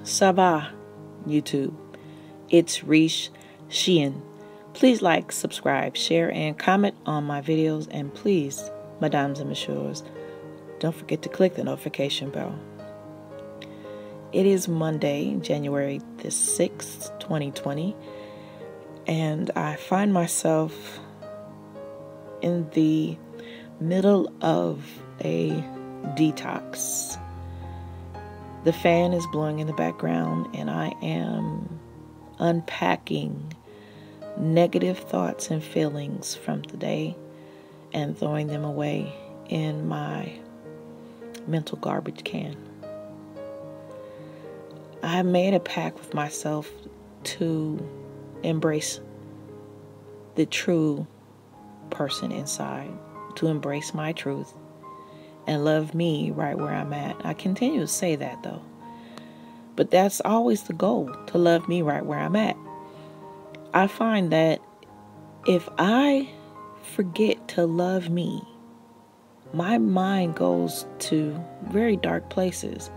Sabah, YouTube. It's Rish Sheehan. Please like, subscribe, share, and comment on my videos. And please, mesdames and messieurs, don't forget to click the notification bell. It is Monday, January the 6th, 2020. And I find myself in the middle of a detox. The fan is blowing in the background, and I am unpacking negative thoughts and feelings from the day and throwing them away in my mental garbage can. I made a pact with myself to embrace the true person inside, to embrace my truth and love me right where I'm at. I continue to say that though. But that's always the goal, to love me right where I'm at. I find that if I forget to love me, my mind goes to very dark places,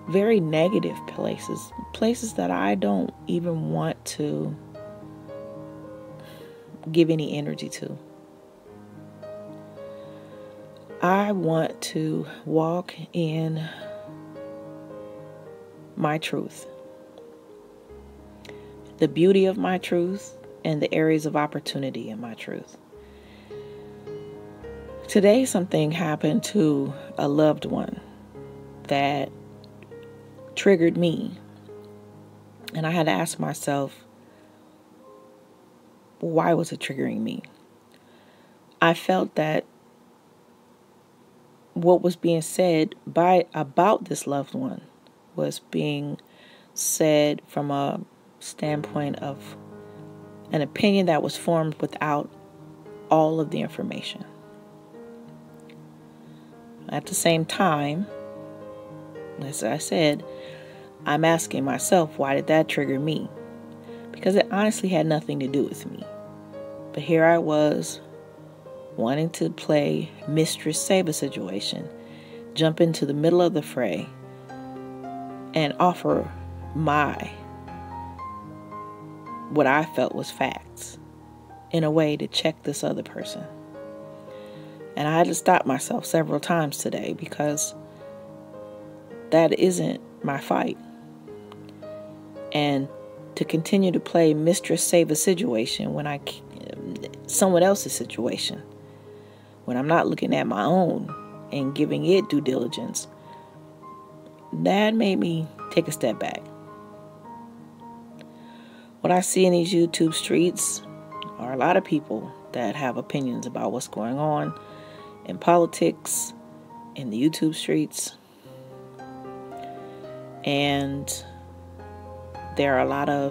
very negative places that I don't even want to give any energy to. I want to walk in my truth, the beauty of my truth, and the areas of opportunity in my truth. Today, something happened to a loved one that triggered me, and I had to ask myself, why was it triggering me? I felt that what was being said about this loved one was being said from a standpoint of an opinion that was formed without all of the information. At the same time, as I said, I'm asking myself, why did that trigger me? Because it honestly had nothing to do with me. But here I was, wanting to play Mistress Saber situation, jump into the middle of the fray, and offer what I felt was facts in a way to check this other person. And I had to stop myself several times today because that isn't my fight. And to continue to play Mistress Saber situation when someone else's situation, when I'm not looking at my own and giving it due diligence, that made me take a step back. What I see in these YouTube streets are a lot of people that have opinions about what's going on in politics, in the YouTube streets. And there's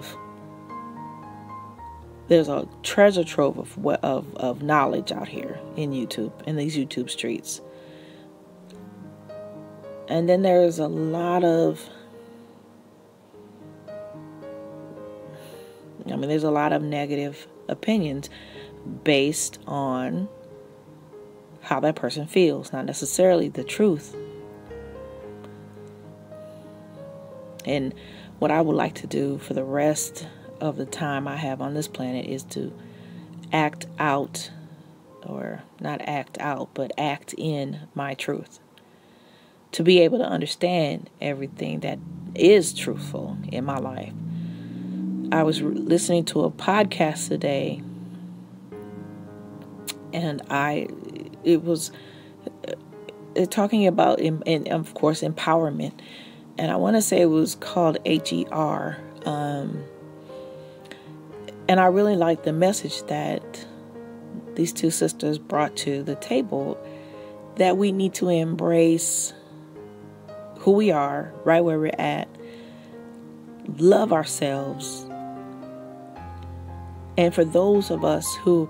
a treasure trove of knowledge out here in YouTube, in these YouTube streets. And then there's a lot of negative opinions based on how that person feels, not necessarily the truth. And what I would like to do for the rest of the time I have on this planet is to act out, or not act out, but act in my truth. To be able to understand everything that is truthful in my life. I was listening to a podcast today, and it was talking about, and of course, empowerment. And I want to say it was called HER. And I really liked the message that these two sisters brought to the table, that we need to embrace who we are, right where we're at, love ourselves. And for those of us who,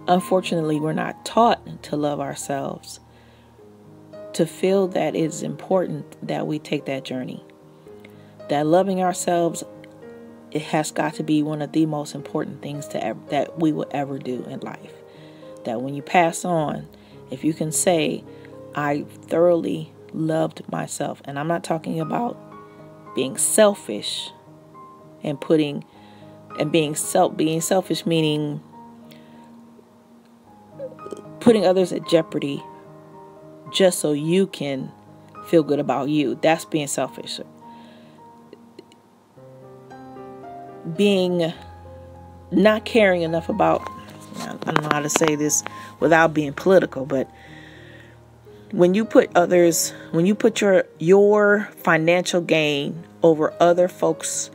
unfortunately, were not taught to love ourselves, to feel that it's important that we take that journey. That loving ourselves, it has got to be one of the most important things that we will ever do in life. That when you pass on if you can say, I thoroughly loved myself, and I'm not talking about being selfish and being selfish, meaning putting others at jeopardy just so you can feel good about you. That's being selfish. Being not caring enough about, I don't know how to say this without being political, but when you put your financial gain over other folks,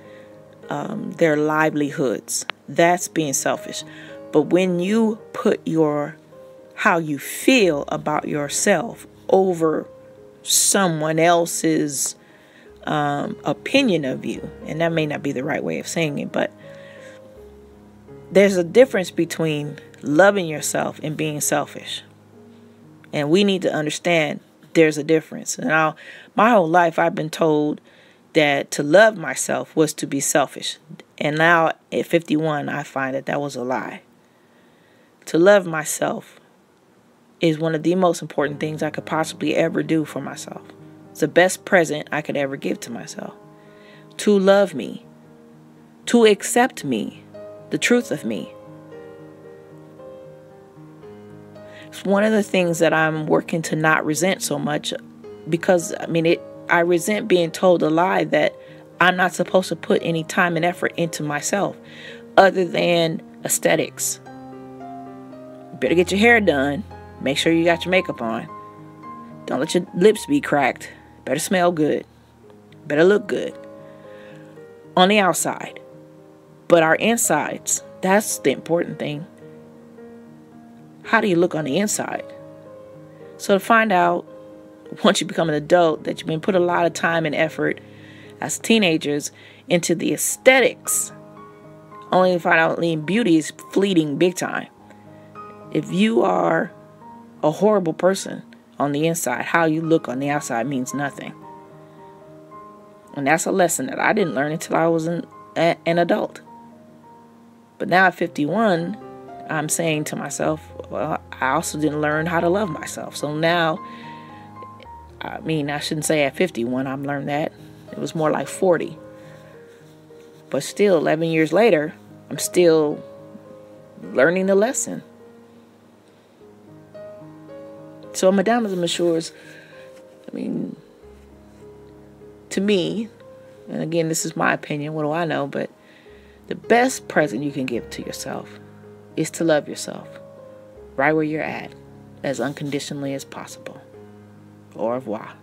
their livelihoods, that's being selfish. But when you put how you feel about yourself over someone else's opinion of you, and that may not be the right way of saying it, but there's a difference between loving yourself and being selfish. And we need to understand there's a difference. Now, my whole life I've been told that to love myself was to be selfish. And now at 51, I find that was a lie. To love myself is one of the most important things I could possibly ever do for myself. It's the best present I could ever give to myself. To love me, to accept me, the truth of me. It's one of the things that I'm working to not resent so much, because I resent being told a lie that I'm not supposed to put any time and effort into myself other than aesthetics. You better get your hair done. Make sure you got your makeup on. Don't let your lips be cracked. Better smell good. Better look good on the outside. But our insides, that's the important thing. How do you look on the inside? So to find out, once you become an adult, that you've been put a lot of time and effort as teenagers into the aesthetics, only to find out beauty is fleeting big time. If you are a horrible person on the inside, how you look on the outside means nothing. And that's a lesson that I didn't learn until I was an adult. But now at 51, I'm saying to myself, well, I also didn't learn how to love myself. So now, I shouldn't say at 51 I've learned that. It was more like 40. But still, 11 years later, I'm still learning the lesson. So, Mesdames and Messieurs, to me, and again, this is my opinion, what do I know, but the best present you can give to yourself is to love yourself right where you're at, as unconditionally as possible. Au revoir.